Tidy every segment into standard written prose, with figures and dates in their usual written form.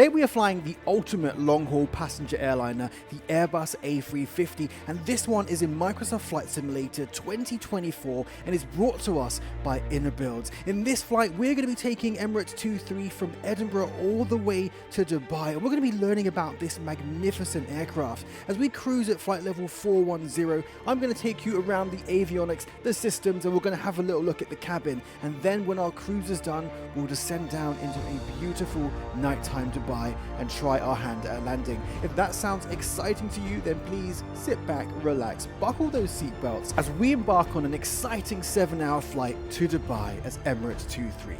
Today we are flying the ultimate long-haul passenger airliner, the Airbus A350, and this one is in Microsoft Flight Simulator 2024 and is brought to us by inibuilds. In this flight, we're going to be taking Emirates 23 from Edinburgh all the way to Dubai, and we're going to be learning about this magnificent aircraft. As we cruise at flight level 410, I'm going to take you around the avionics, the systems, and we're going to have a little look at the cabin. And then when our cruise is done, we'll descend down into a beautiful nighttime Dubai and try our hand at landing. If that sounds exciting to you, then please sit back, relax, buckle those seatbelts as we embark on an exciting 7-hour flight to Dubai as Emirates 23.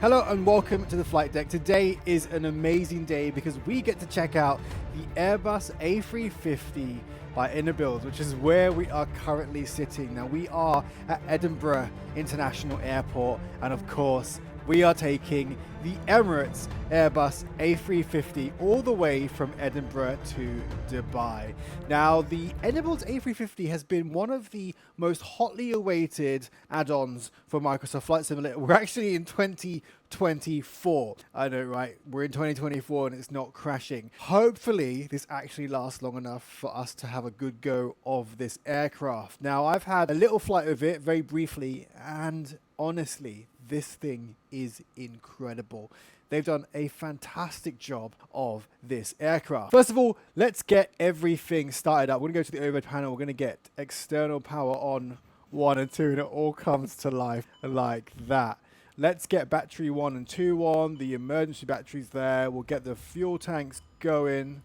Hello and welcome to the flight deck. Today is an amazing day because we get to check out the Airbus A350 by inibuilds, which is where we are currently sitting. Now we are at Edinburgh International Airport, and of course we are taking the Emirates Airbus A350 all the way from Edinburgh to Dubai. Now, the inibuilds A350 has been one of the most hotly awaited add-ons for Microsoft Flight Simulator. We're actually in 2024. I know, right? We're in 2024 and it's not crashing. Hopefully, this actually lasts long enough for us to have a good go of this aircraft. Now, I've had a little flight of it very briefly, and honestly, this thing is incredible. They've done a fantastic job of this aircraft. First of all, let's get everything started up. We're going to go to the overhead panel. We're going to get external power on 1 and 2, and it all comes to life like that. Let's get battery 1 and 2 on. The emergency batteries there. We'll get the fuel tanks going.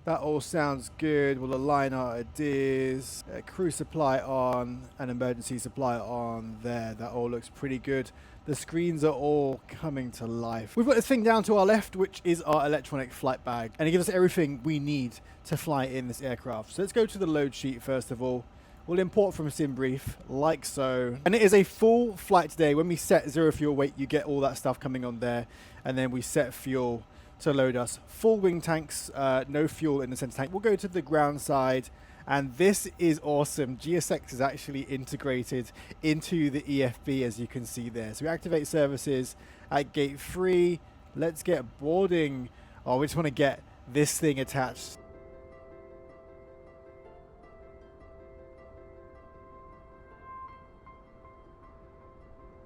That all sounds good. We'll align our ideas. Crew supply on, and emergency supply on there. That all looks pretty good. The screens are all coming to life. We've got this thing down to our left, which is our electronic flight bag, and it gives us everything we need to fly in this aircraft. So let's go to the load sheet first of all. We'll import from SimBrief, like so. And it is a full flight today. When we set zero fuel weight, you get all that stuff coming on there, and then we set fuel to load us. Full wing tanks, no fuel in the center tank. We'll go to the ground side, and this is awesome. GSX is actually integrated into the EFB, as you can see there. So we activate services at gate 3. Let's get boarding. Oh, we just want to get this thing attached.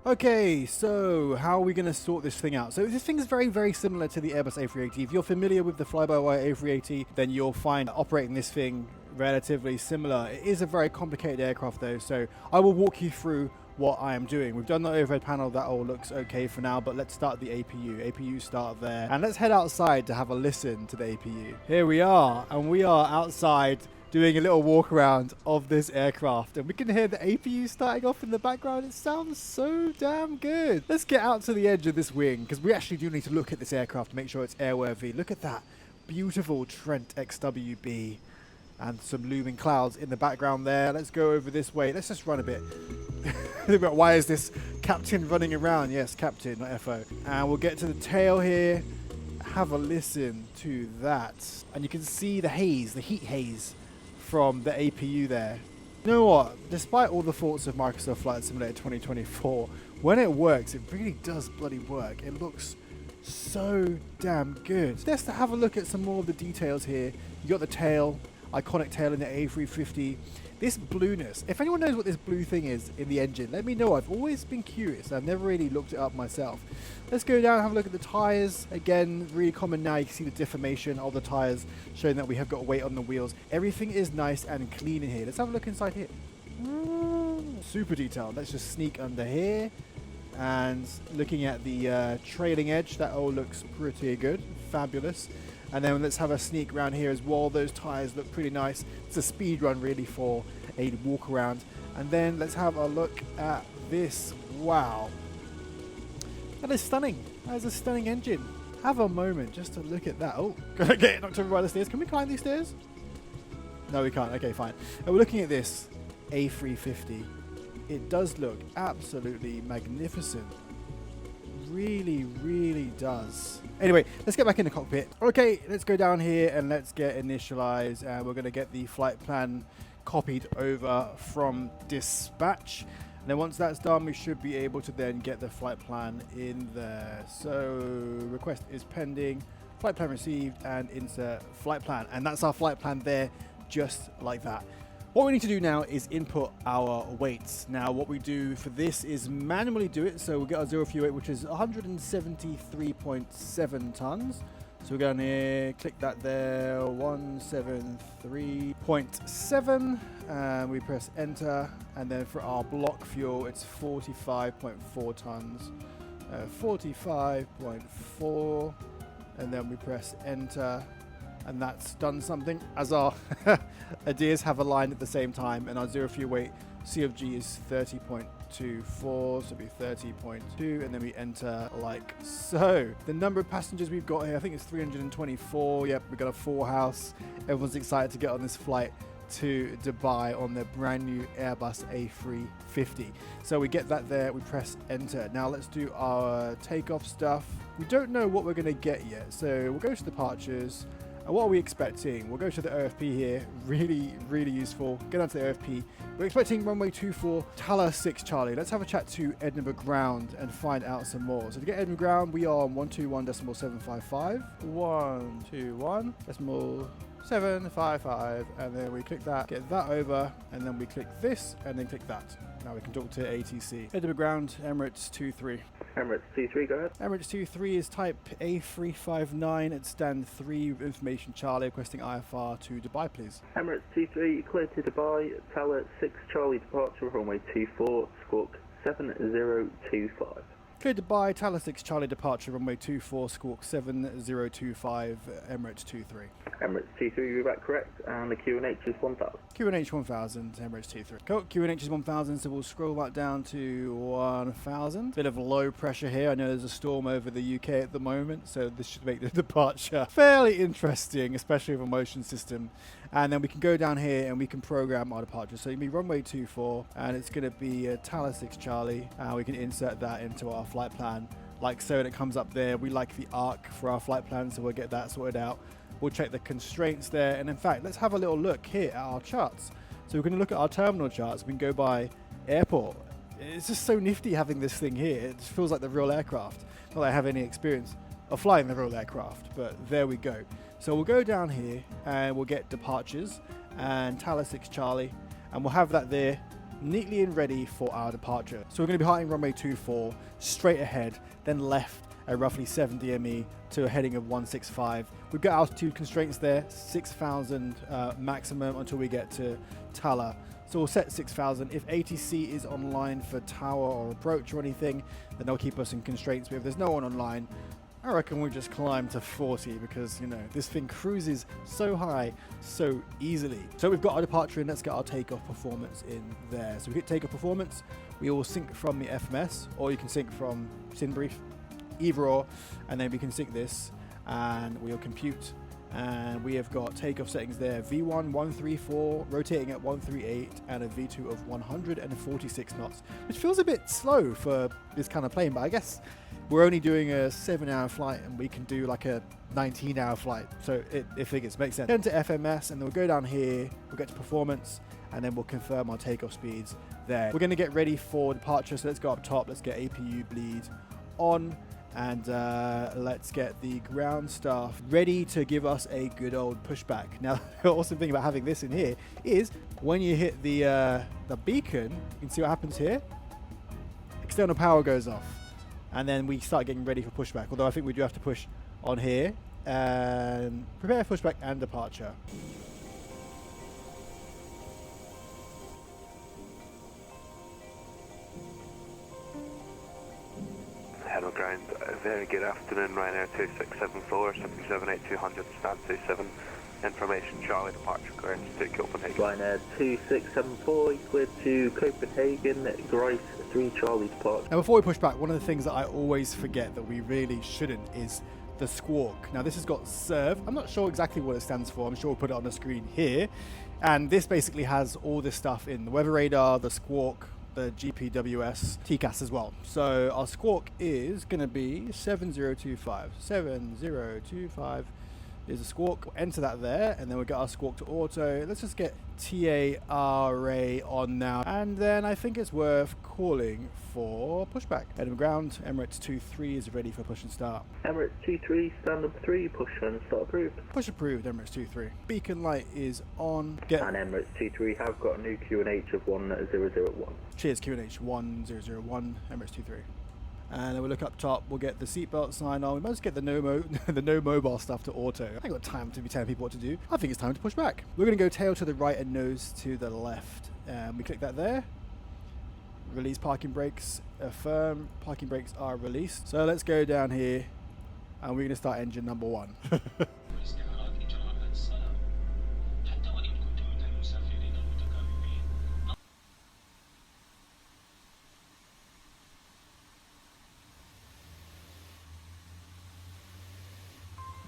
Okay, so how are we going to sort this thing out? So this thing is very, very similar to the Airbus A380. If you're familiar with the fly-by-wire A380, then you'll find operating this thing relatively similar. It is a very complicated aircraft though, so I will walk you through what I am doing. We've done the overhead panel, that all looks okay for now, but let's start the APU. APU start there, and let's head outside to have a listen to the APU. Here we are, and we are outside doing a little walk around of this aircraft, and we can hear the APU starting off in the background. It sounds so damn good. Let's get out to the edge of this wing, because we actually do need to look at this aircraft to make sure it's airworthy. Look at that beautiful Trent XWB and some looming clouds in the background there. Let's go over this way. Let's just run a bit. Why is this captain running around? Yes, captain, not FO. And we'll get to the tail here. Have a listen to that. And you can see the haze, the heat haze from the APU there. You know what? Despite all the faults of Microsoft Flight Simulator 2024, when it works, it really does bloody work. It looks so damn good. Let's have a look at some more of the details here. You got the tail, iconic tail in the A350. This blueness, if anyone knows what this blue thing is in the engine, let me know. I've always been curious. I've never really looked it up myself. Let's go down and have a look at the tires. Again, really common now. You can see the deformation of the tires, showing that we have got weight on the wheels. Everything is nice and clean in here. Let's have a look inside here. Super detailed. Let's just sneak under here. And looking at the trailing edge, that all looks pretty good. Fabulous. And then let's have a sneak around here as well. Those tires look pretty nice. It's a speed run really for a walk around. And then let's have a look at this. Wow. That is stunning. That is a stunning engine. Have a moment just to look at that. Oh, gonna get knocked over by the stairs. Can we climb these stairs? No, we can't. Okay, fine. And we're looking at this A350. It does look absolutely magnificent. Really, really does. Anyway, let's get back in the cockpit. Okay, let's go down here and let's get initialized, and we're going to get the flight plan copied over from dispatch. And then once that's done, we should be able to then get the flight plan in there. So request is pending, flight plan received, and insert flight plan. And that's our flight plan there, just like that. What we need to do now is input our weights. Now what we do for this is manually do it. So we'll get our 0 fuel weight, which is 173.7 tons. So we go down here, click that there, 173.7, and we press enter. And then for our block fuel, it's 45.4 tons, 45.4, and then we press enter. And that's done something, as our ideas have aligned at the same time, and our 0 fuel weight C of G is 30.24, so it'll be 30.2, and then we enter like so. The number of passengers we've got here, I think it's 324. Yep, we've got a full house. Everyone's excited to get on this flight to Dubai on their brand new Airbus A350. So we get that there, we press enter. Now let's do our takeoff stuff. We don't know what we're going to get yet, so we'll go to departures. And what are we expecting? We'll go to the OFP here. Really, really useful. Go down to the OFP. We're expecting runway 24, Tower 6 Charlie. Let's have a chat to Edinburgh ground and find out some more. So to get Edinburgh ground, we are on 121.755. 121.755. And then we click that, get that over, and then we click this, and then click that. Now we can talk to ATC. Edinburgh ground, Emirates 23. Emirates 23, go ahead. Emirates 23 is type A359 at stand 3 information Charlie, requesting IFR to Dubai, please. Emirates 23, clear to Dubai, Tower 6 Charlie departure, runway 24, squawk 7025. Clear Dubai, Tower 6 Charlie departure, runway 24, squawk 7025, Emirates 23. Emirates 23, you're back correct, and the QNH is 1000. QNH 1000, Emirates 23. Cool, QNH is 1000, so we'll scroll that down to 1000. Bit of low pressure here. I know there's a storm over the UK at the moment, so this should make the departure fairly interesting, especially with a motion system. And then we can go down here and we can program our departure. So you be runway 24, and it's going to be Tower 6 Charlie, and we can insert that into our flight plan like so, and it comes up there. We like the arc for our flight plan, so we'll get that sorted out. We'll check the constraints there, and in fact, let's have a little look here at our charts. So we're going to look at our terminal charts. We can go by airport. It's just so nifty having this thing here. It just feels like the real aircraft. Not that I have any experience of flying the real aircraft, but there we go. So we'll go down here and we'll get departures and Tower 6 Charlie, and we'll have that there neatly and ready for our departure. So we're going to be heighting runway 24 straight ahead, then left at roughly 70 ME to a heading of 165. We've got altitude constraints there, 6,000 maximum until we get to Tower. So we'll set 6,000. If ATC is online for tower or approach or anything, then they'll keep us in constraints. But if there's no one online, I reckon we just climb to 40 because, you know, this thing cruises so high so easily. So we've got our departure in. Let's get our takeoff performance in there. So we hit takeoff performance. We will sync from the FMS, or you can sync from SynBrief, either or, and then we can sync this and we'll compute. And we have got takeoff settings there, V1 134, rotating at 138, and a V2 of 146 knots, which feels a bit slow for this kind of plane, but I guess we're only doing a 7-hour flight and we can do like a 19-hour flight, so it figures, makes sense. Then to FMS, and then we'll go down here, we'll get to performance, and then we'll confirm our takeoff speeds there. We're going to get ready for departure, so let's go up top, let's get APU bleed on, and let's get the ground staff ready to give us a good old pushback. Now, the awesome thing about having this in here is when you hit the beacon, you can see what happens here. External power goes off, and then we start getting ready for pushback. Although I think we do have to push on here and prepare pushback and departure. Hello ground, very good afternoon, Ryanair 2674, 778-200, stand 27, information Charlie, departure clearance to Copenhagen. Ryanair 2674, cleared to Copenhagen, Grace 3 Charlie departure. Now before we push back, one of the things that I always forget that we really shouldn't is the squawk. Now this has got serve. I'm not sure exactly what it stands for. I'm sure we'll put it on the screen here. And this basically has all this stuff in the weather radar, the squawk, the GPWS, TCAS as well. So our squawk is going to be 7025. 7025. There's a squawk. We'll enter that there, and then we'll get our squawk to auto. Let's just get TARA on now. And then I think it's worth calling for pushback. Edinburgh ground, Emirates 23 is ready for push and start. Emirates 23, stand up 3, push and start approved. Push approved, Emirates 23. Beacon light is on. Get And Emirates 23 have got a new QNH of 1001. Cheers, QNH 1001, Emirates 23. And then we'll look up top, we'll get the seatbelt sign on. We might just get the no mobile stuff to auto. I ain't got time to be telling people what to do. I think it's time to push back. We're going to go tail to the right and nose to the left. We click that there. Release parking brakes, affirm. Parking brakes are released. So let's go down here and we're going to start engine number 1.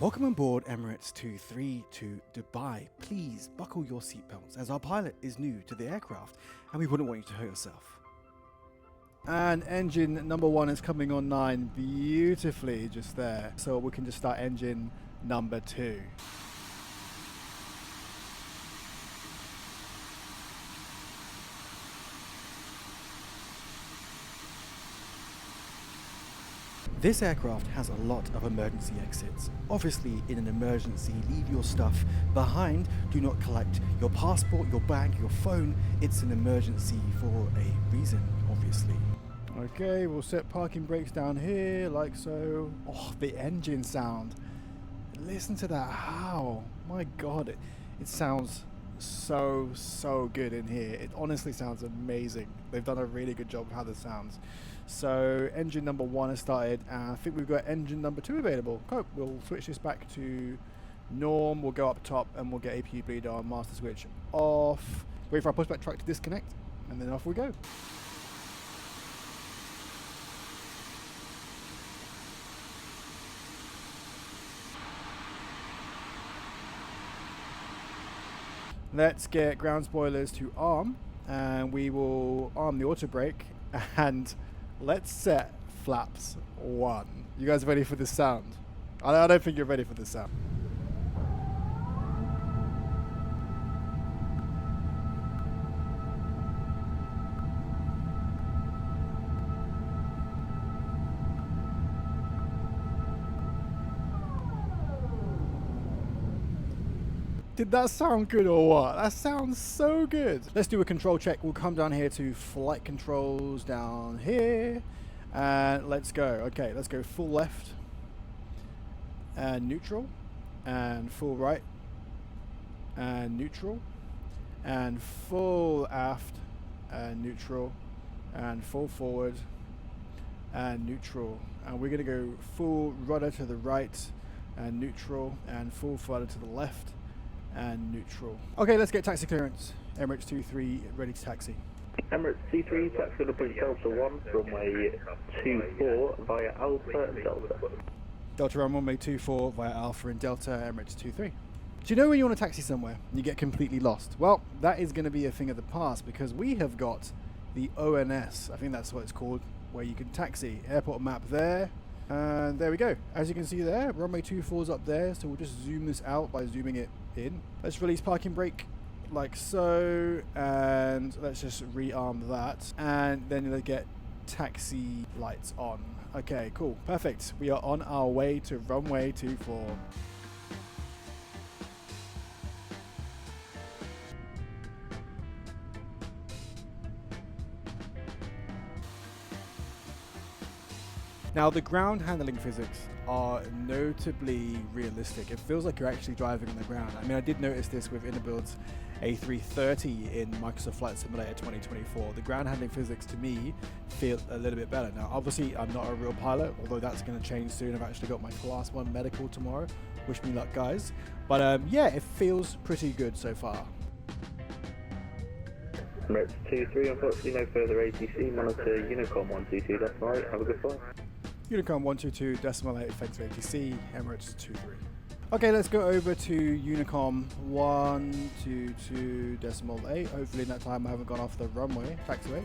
Welcome on board Emirates 23 to Dubai. Please buckle your seatbelts as our pilot is new to the aircraft and we wouldn't want you to hurt yourself. And engine number 1 is coming on 9 beautifully just there. So we can just start engine number 2. This aircraft has a lot of emergency exits. Obviously, in an emergency, leave your stuff behind. Do not collect your passport, your bag, your phone. It's an emergency for a reason, obviously. Okay, we'll set parking brakes down here, like so. Oh, the engine sound. Listen to that howl. My God, it sounds so good in here. It honestly sounds amazing. They've done a really good job of how this sounds. So engine number 1 has started, and I think we've got engine number 2 available. Cool. We'll switch this back to norm. We'll go up top and we'll get APU bleed on, master switch off. Wait for our pushback truck to disconnect, and then off we go. Let's get ground spoilers to arm, and we will arm the auto brake, and let's set flaps 1. You guys ready for this sound? I don't think you're ready for this sound. Did that sound good or what? That sounds so good. Let's do a control check. We'll come down here to flight controls down here. And let's go. Okay, let's go full left. And neutral. And full right. And neutral. And full aft. And neutral. And full forward. And neutral. And we're going to go full rudder to the right. And neutral. And full rudder to the left. And neutral. Okay, let's get taxi clearance. Emirates 23 ready to taxi. Emirates C3, taxi to Point Delta 1, runway 24 via Alpha and Delta. Delta run runway 24 via Alpha and Delta, Emirates 23. Do you know when you want to taxi somewhere and you get completely lost? Well, that is going to be a thing of the past because we have got the ONS, I think that's what it's called, where you can taxi. Airport map there. And there we go. As you can see there, runway 24 is up there, so we'll just zoom this out by zooming it in. Let's release parking brake like so, and let's just rearm that, and then you'll get taxi lights on. Okay, cool, perfect. We are on our way to runway 24. Now, the ground handling physics are notably realistic. It feels like you're actually driving on the ground. I mean, I did notice this with inibuilds A350 in Microsoft Flight Simulator 2024. The ground handling physics, to me, feel a little bit better. Now, obviously, I'm not a real pilot, although that's going to change soon. I've actually got my Class 1 medical tomorrow. Wish me luck, guys. But yeah, it feels pretty good so far. Emirates 23, unfortunately no further ATC, monitor Unicom 122, that's right, have a good flight. Unicom 122.8, thanks for ATC, Emirates 23. Okay, let's go over to Unicom 122.8. Hopefully in that time I haven't gone off the runway, taxiway.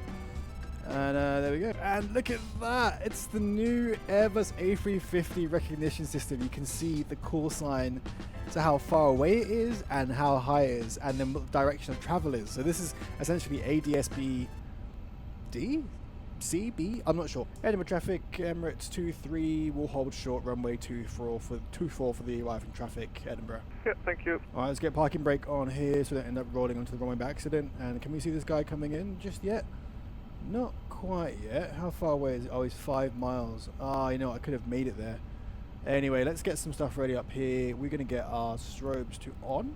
And there we go. And look at that. It's the new Airbus A350 recognition system. You can see the call sign to how far away it is and how high it is and the direction of travel is. So this is essentially ADSB D? C? B? I'm not sure. Edinburgh traffic, Emirates 23, will hold short, runway 24 for the arriving traffic, Edinburgh. Yeah, thank you. Alright, let's get parking brake on here so we don't end up rolling onto the runway by accident. And can we see this guy coming in just yet? Not quite yet. How far away is it? Oh, he's 5 miles. Ah, you know, I could have made it there. Anyway, let's get some stuff ready up here. We're going to get our strobes to on.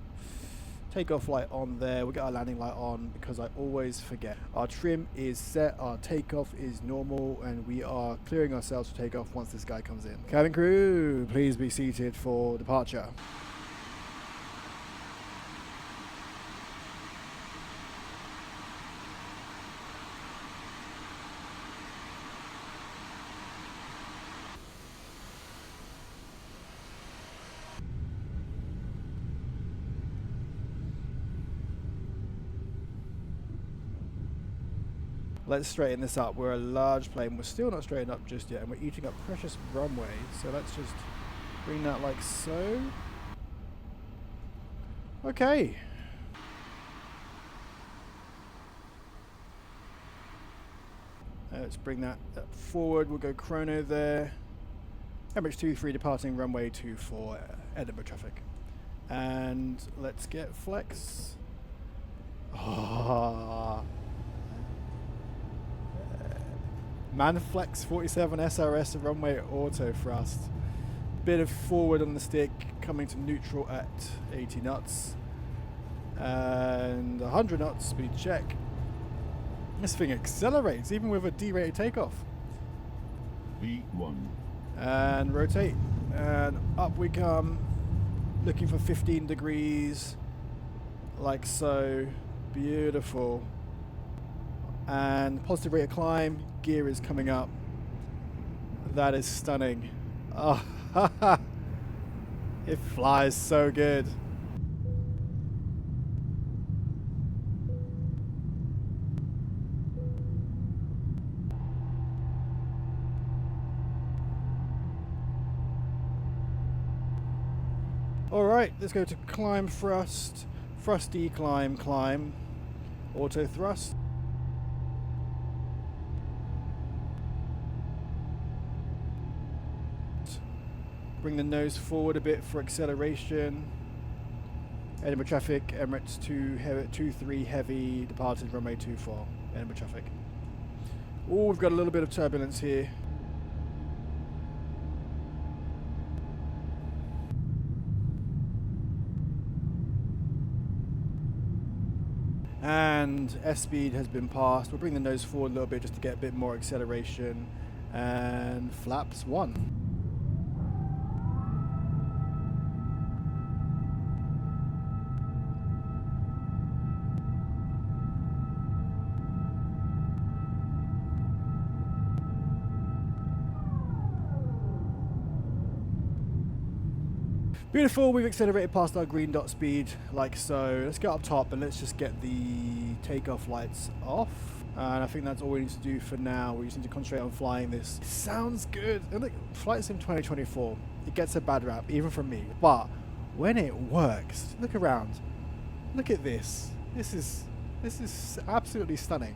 Takeoff light on there. We'll get our landing light on because I always forget. Our trim is set. Our takeoff is normal. And we are clearing ourselves for takeoff once this guy comes in. Cabin crew, please be seated for departure. Let's straighten this up. We're a large plane. We're still not straightened up just yet, and we're eating up precious runway. So let's just bring that like so. Okay. Let's bring that forward. We'll go chrono there. Emirates 23 departing runway 24, Edinburgh traffic. And let's get flex. Ah. Manflex 47 SRS runway auto thrust. Bit of forward on the stick, coming to neutral at 80 knots. And 100 knots, speed check. This thing accelerates even with a derated takeoff. V1. And rotate. And up we come. Looking for 15 degrees. Like so. Beautiful. And positive rate of climb. Gear is coming up. That is stunning. Oh, it flies so good. Alright, let's go to climb thrust. Thrusty climb, climb. Auto thrust. Bring the nose forward a bit for acceleration. Edinburgh traffic, Emirates 23 heavy, departed runway 24, Edinburgh traffic. Oh, we've got a little bit of turbulence here. And S-speed has been passed. We'll bring the nose forward a little bit just to get a bit more acceleration. And flaps 1. Beautiful, we've accelerated past our green dot speed like so. Let's get up top and let's just get the takeoff lights off. And I think that's all we need to do for now. We just need to concentrate on flying this. It sounds good. And look, Flight Sim 2024, it gets a bad rap, even from me. But when it works, look around. Look at this. This is absolutely stunning.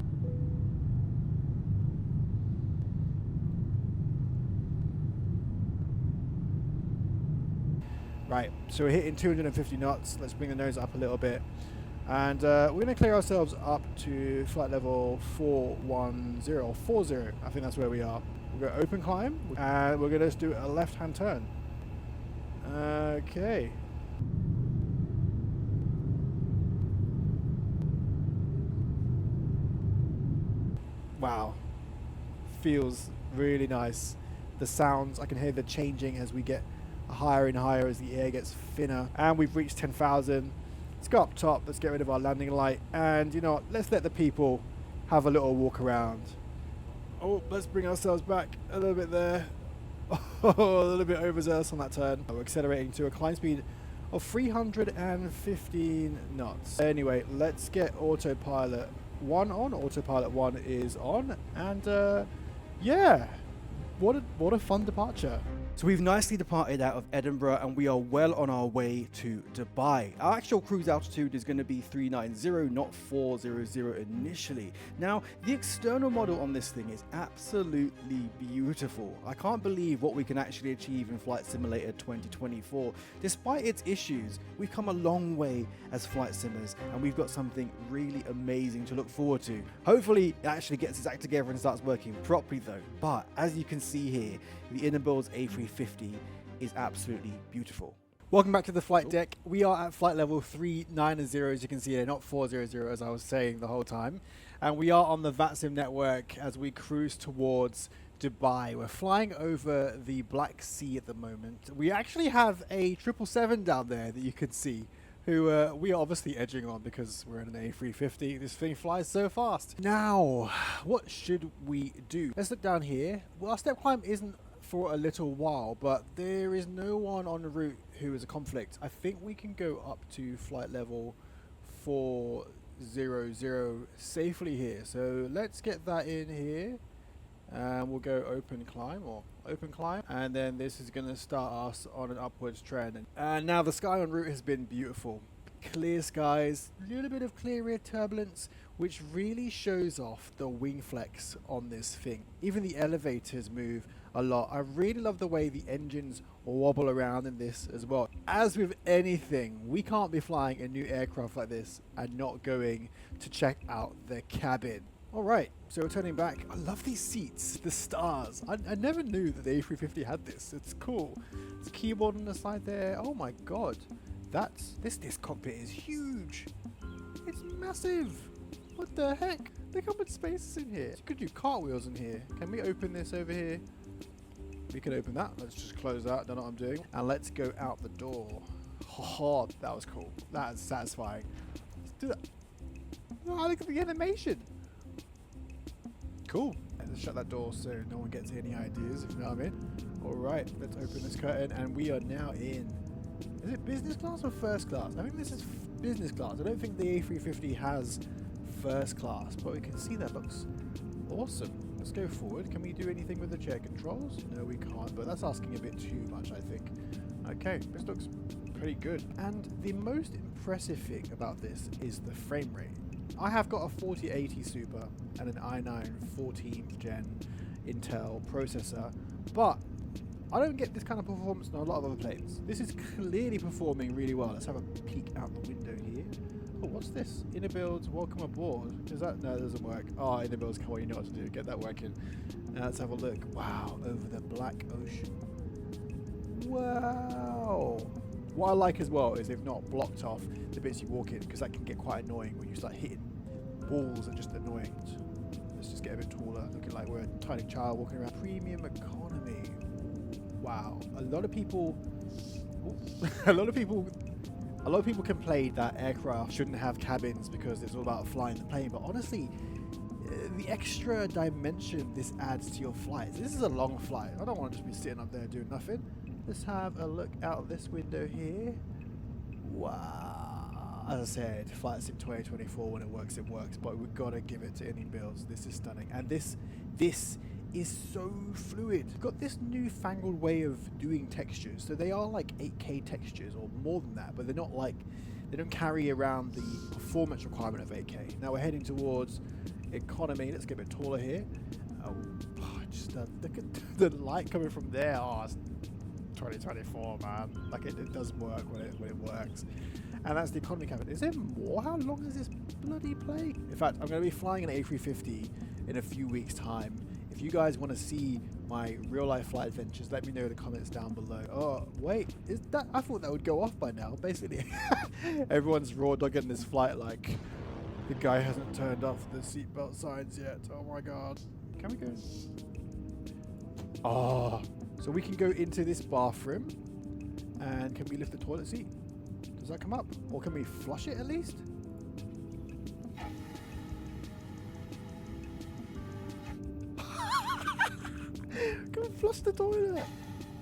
Right, so we're hitting 250 knots. Let's bring the nose up a little bit. And we're going to clear ourselves up to flight level 410, I think that's where we are. We're going to open climb, and we're going to just do a left-hand turn. Okay. Wow. Feels really nice. The sounds, I can hear the changing as we get higher and higher as the air gets thinner. And we've reached 10,000. Let's go up top. Let's get rid of our landing light. And you know what? Let's let the people have a little walk around. Oh, let's bring ourselves back a little bit there. Oh, a little bit overzealous on that turn. We're accelerating to a climb speed of 315 knots. Anyway, let's get autopilot 1 on, autopilot 1 is on, and yeah, what a fun departure. So we've nicely departed out of Edinburgh and we are well on our way to Dubai. Our actual cruise altitude is going to be 390, not 400 initially. Now, the external model on this thing is absolutely beautiful. I can't believe what we can actually achieve in Flight Simulator 2024. Despite its issues, we've come a long way as flight simmers and we've got something really amazing to look forward to. Hopefully, it actually gets its act together and starts working properly though. But as you can see here, the Inibuilds A350 is absolutely beautiful. Welcome back to the flight deck. We are at flight level 390, as you can see here, not 400 as I was saying the whole time. And we are on the VATSIM network as we cruise towards Dubai. We're flying over the Black Sea at the moment. We actually have a 777 down there that you can see, who we are obviously edging on because we're in an A350. This thing flies so fast. Now, what should we do? Let's look down here. Well, our step climb isn't for a little while, but there is no one en route who is a conflict. I think we can go up to flight level 400 safely here. So let's get that in here. And we'll go open climb, and then this is going to start us on an upwards trend. And now the sky en route has been beautiful. Clear skies, a little bit of clear air turbulence, which really shows off the wing flex on this thing. Even the elevators move a lot. I really love the way the engines wobble around in this as well. As with anything, we can't be flying a new aircraft like this and not going to check out the cabin. Alright, so returning back, I love these seats, the stars. I never knew that the A350 had this. It's cool. There's a keyboard on the side there. Oh my god. This cockpit is huge. It's massive. What the heck? Look how much space is in here. You could do cartwheels in here. Can we open this over here? We can open that. Let's just close that. Don't know what I'm doing. And let's go out the door. Oh, that was cool. That is satisfying. Let's do that. Oh, look at the animation. Cool. Let's shut that door so no one gets any ideas, if you know what I mean. Alright, let's open this curtain and we are now in... Is it business class or first class? I think this is business class. I don't think the A350 has first class, but we can see that looks awesome. Let's go forward. Can we do anything with the chair controls? No, we can't, but that's asking a bit too much, I think. Okay, this looks pretty good. And the most impressive thing about this is the frame rate. I have got a 4080 Super and an i9 14th gen Intel processor, but I don't get this kind of performance on a lot of other planes. This is clearly performing really well. Let's have a peek out the window here. Oh, what's this? Inibuilds, welcome aboard. Is that? No, it doesn't work. Oh, Inibuilds, come on, you know what to do. Get that working. Now let's have a look. Wow, over the black ocean. Wow. What I like as well is they've not blocked off the bits you walk in, because that can get quite annoying when you start hitting walls and just annoying. Let's just get a bit taller, looking like we're a tiny child walking around. Premium economy. Wow. A lot of people complain that aircraft shouldn't have cabins because it's all about flying the plane, but honestly, the extra dimension this adds to your flights. This is a long flight. I don't want to just be sitting up there doing nothing. Let's have a look out this window here. Wow. As I said, Flight Sim 2024, when it works, but we've got to give it to Inibuilds. This is stunning. And this is so fluid. We've got this newfangled way of doing textures. So they are like 8K textures or more than that, but they're not like, they don't carry around the performance requirement of 8K. Now we're heading towards economy. Let's get a bit taller here. Oh, just look at the light coming from there. Oh, it's 2024, man. Like it does work when it works. And that's the economy cabin. Is there more? How long is this bloody plane? In fact, I'm going to be flying an A350 in a few weeks' time. If you guys want to see my real life flight adventures, let me know in the comments down below. Oh, wait, is that? I thought that would go off by now. Basically, everyone's raw dogging this flight like the guy hasn't turned off the seatbelt signs yet. Oh my god. Can we go? Oh, so we can go into this bathroom, and can we lift the toilet seat? Does that come up? Or can we flush it at least? Can we flush the toilet?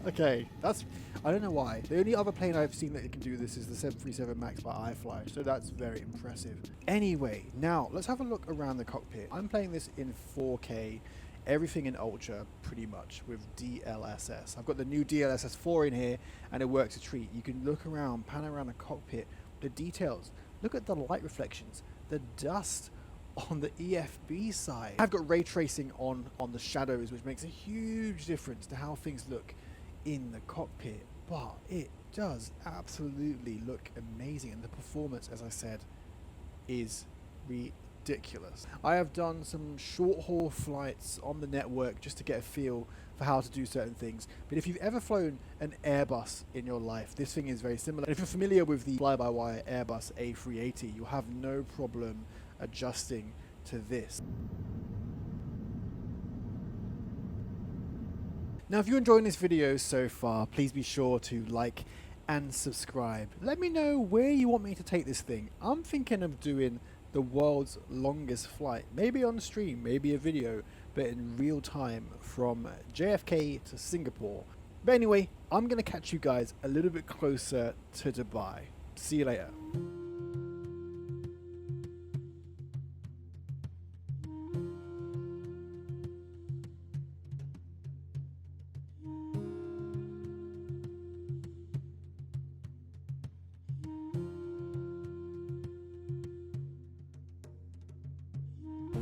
Okay, that's, I don't know why. The only other plane I've seen that can do this is the 737 MAX by iFly, so that's very impressive. Anyway, now let's have a look around the cockpit. I'm playing this in 4K, everything in Ultra pretty much with DLSS. I've got the new DLSS 4 in here and it works a treat. You can look around, pan around the cockpit, the details, look at the light reflections, the dust on the EFB side. I've got ray tracing on the shadows, which makes a huge difference to how things look in the cockpit, but it does absolutely look amazing, and the performance, as I said, is ridiculous. I have done some short haul flights on the network just to get a feel for how to do certain things, but if you've ever flown an Airbus in your life, this thing is very similar. And if you're familiar with the fly-by-wire Airbus A350, you'll have no problem adjusting to this. Now, if you're enjoying this video so far, please be sure to like and subscribe. Let me know where you want me to take this thing. I'm thinking of doing the world's longest flight, maybe on stream, maybe a video, but in real time from JFK to Singapore. But anyway, I'm going to catch you guys a little bit closer to Dubai. See you later.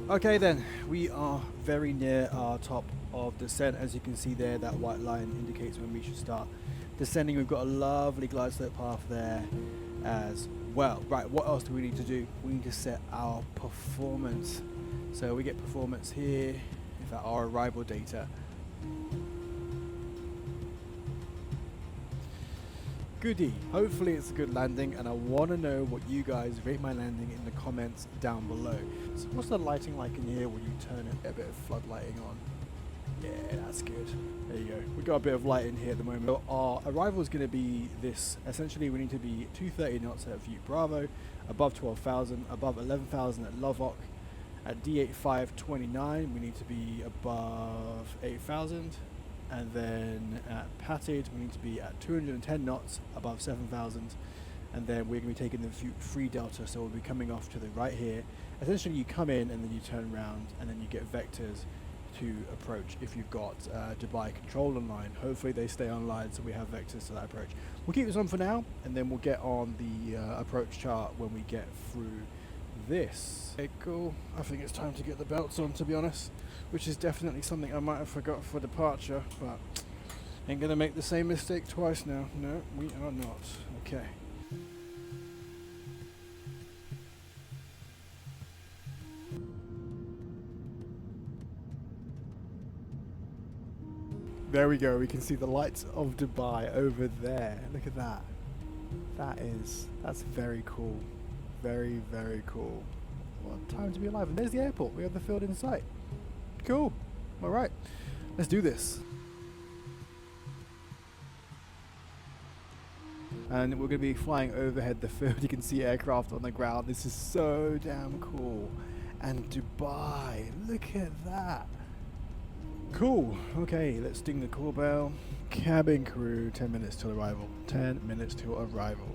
Okay then, we are very near our top of descent. As you can see there, that white line indicates when we should start descending. We've got a lovely glide slope path there as well. Right, what else do we need to do? We need to set our performance. So we get performance here, if at our arrival data. Goodie. Hopefully it's a good landing, and I want to know what you guys rate my landing in the comments down below. So what's the lighting like in here when you turn it? A bit of flood lighting on. Yeah, that's good. There you go. We've got a bit of light in here at the moment. So our arrival is going to be this. Essentially, we need to be 230 knots at View Bravo, above 12,000, above 11,000 at Lovelock. At D8529, we need to be above 8,000. And then at Patid, we need to be at 210 knots, above 7,000. And then we're going to be taking the free delta, so we'll be coming off to the right here. Essentially, you come in and then you turn around, and then you get vectors to approach if you've got Dubai control online. Hopefully they stay online so we have vectors to that approach. We'll keep this on for now, and then we'll get on the approach chart when we get through this. Okay, cool. I think it's time to get the belts on, to be honest, which is definitely something I might have forgot for departure, but ain't gonna make the same mistake twice now. No, we are not. Okay. There we go, we can see the lights of Dubai over there. Look at that. That's very cool. Very, very cool. What a time to be alive. And there's the airport. We have the field in sight. Cool. Alright. Let's do this. And we're going to be flying overhead the field. You can see aircraft on the ground. This is so damn cool. And Dubai. Look at that. Cool. Okay, let's ding the call bell. Cabin crew, 10 minutes till arrival. 10 minutes till arrival.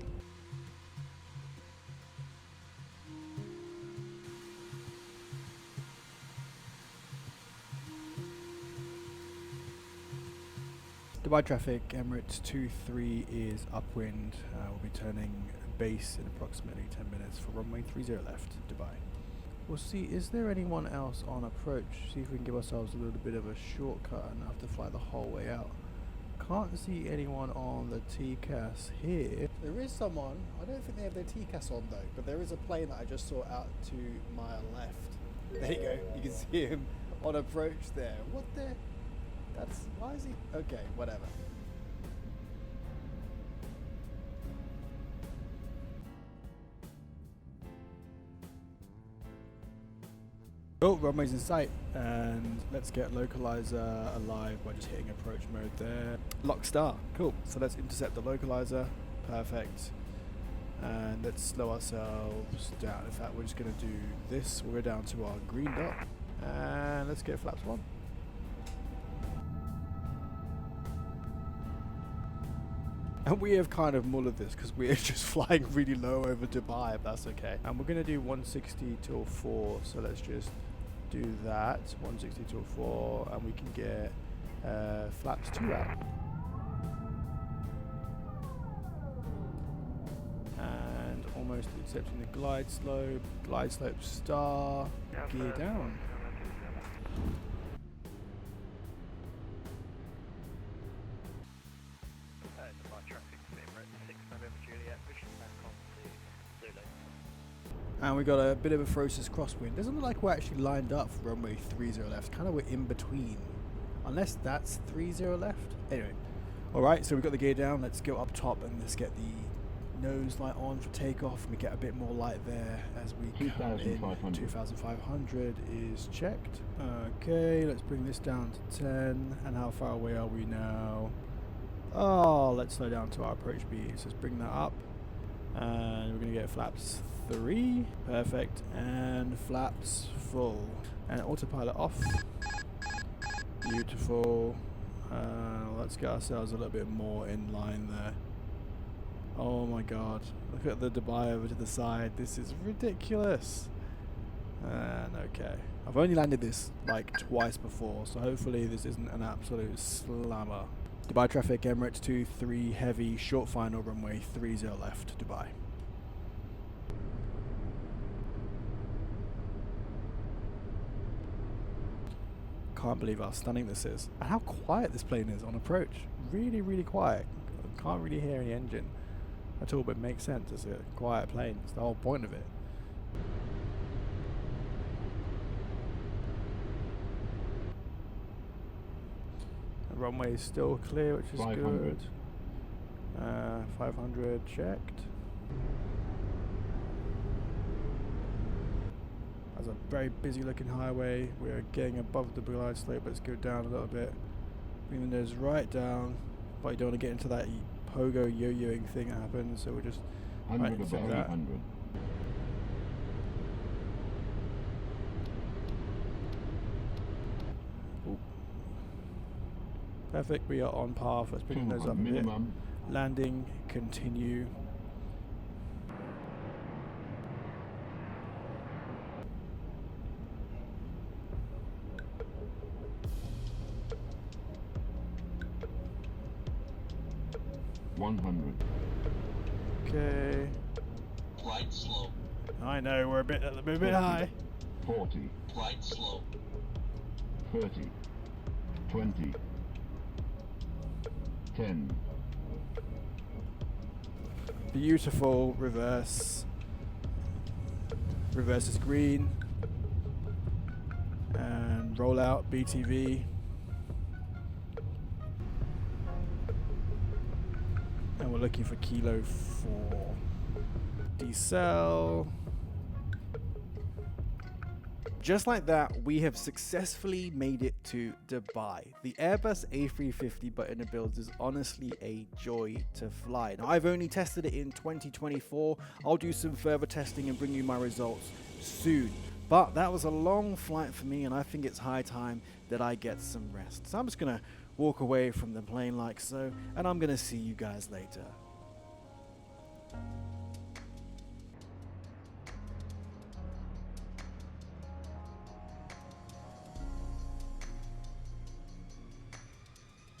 Dubai traffic, Emirates 23 is upwind. We'll be turning base in approximately 10 minutes for runway 30 left, Dubai. We'll see, is there anyone else on approach? See if we can give ourselves a little bit of a shortcut and not have to fly the whole way out. Can't see anyone on the TCAS here. There is someone, I don't think they have their TCAS on though, but there is a plane that I just saw out to my left. There you go, you can see him on approach there. What the? Why is he? Okay, whatever. Oh, runway's in sight, and let's get localizer alive by just hitting approach mode there. Lock star, cool. So let's intercept the localizer, perfect. And let's slow ourselves down. In fact, we're just going to do this. We'll go down to our green dot, and let's get flaps on. And we have kind of mullered this because we're just flying really low over Dubai, if that's okay. And we're going to do 160 till 4, so let's just do that. 160 till 4, and we can get flaps 2 out. And almost accepting the glide slope star, gear down. And we got a bit of a Frosis crosswind. Doesn't look like we're actually lined up for runway 30 left. Kind of we're in between. Unless that's 30 left. Anyway. Alright, so we've got the gear down. Let's go up top and let's get the nose light on for takeoff. And we get a bit more light there as we come in. 2,500 is checked. Okay, let's bring this down to 10. And how far away are we now? Oh, let's slow down to our approach speed. So let's bring that up. And we're going to get flaps 3, perfect, and flaps full, and autopilot off, beautiful. Let's get ourselves a little bit more in line there. Oh my god, look at the Dubai over to the side, this is ridiculous. And okay, I've only landed this like twice before, so hopefully this isn't an absolute slammer. Dubai traffic, Emirates 23 heavy, short final, runway 30 left, Dubai. Can't believe how stunning this is, and how quiet this plane is on approach. Really, really quiet. Can't really hear any engine at all, but it makes sense. It's a quiet plane. It's the whole point of it. The runway is still clear, which is 500. Good. 500 checked. That's a very busy looking highway. We're getting above the glide slope. Let's go down a little bit. Bring the nose right down. But you don't want to get into that pogo yo-yoing thing that happens, so we'll just 100 right above that. 800. Ooh. Perfect, we are on path. Let's bring the nose up a bit. Minimum. Landing, continue. Okay. Right slope. I know we're a bit high. 40. Right slope. 30. 20. 10. Beautiful reverse. Reverse is green. And roll out BTV. And we're looking for kilo 4. Decel. Just like that, we have successfully made it to Dubai. The Airbus A350 by inibuilds is honestly a joy to fly. Now, I've only tested it in 2024. I'll do some further testing and bring you my results soon. But that was a long flight for me, and I think it's high time that I get some rest. So I'm just going to walk away from the plane like so, and I'm going to see you guys later.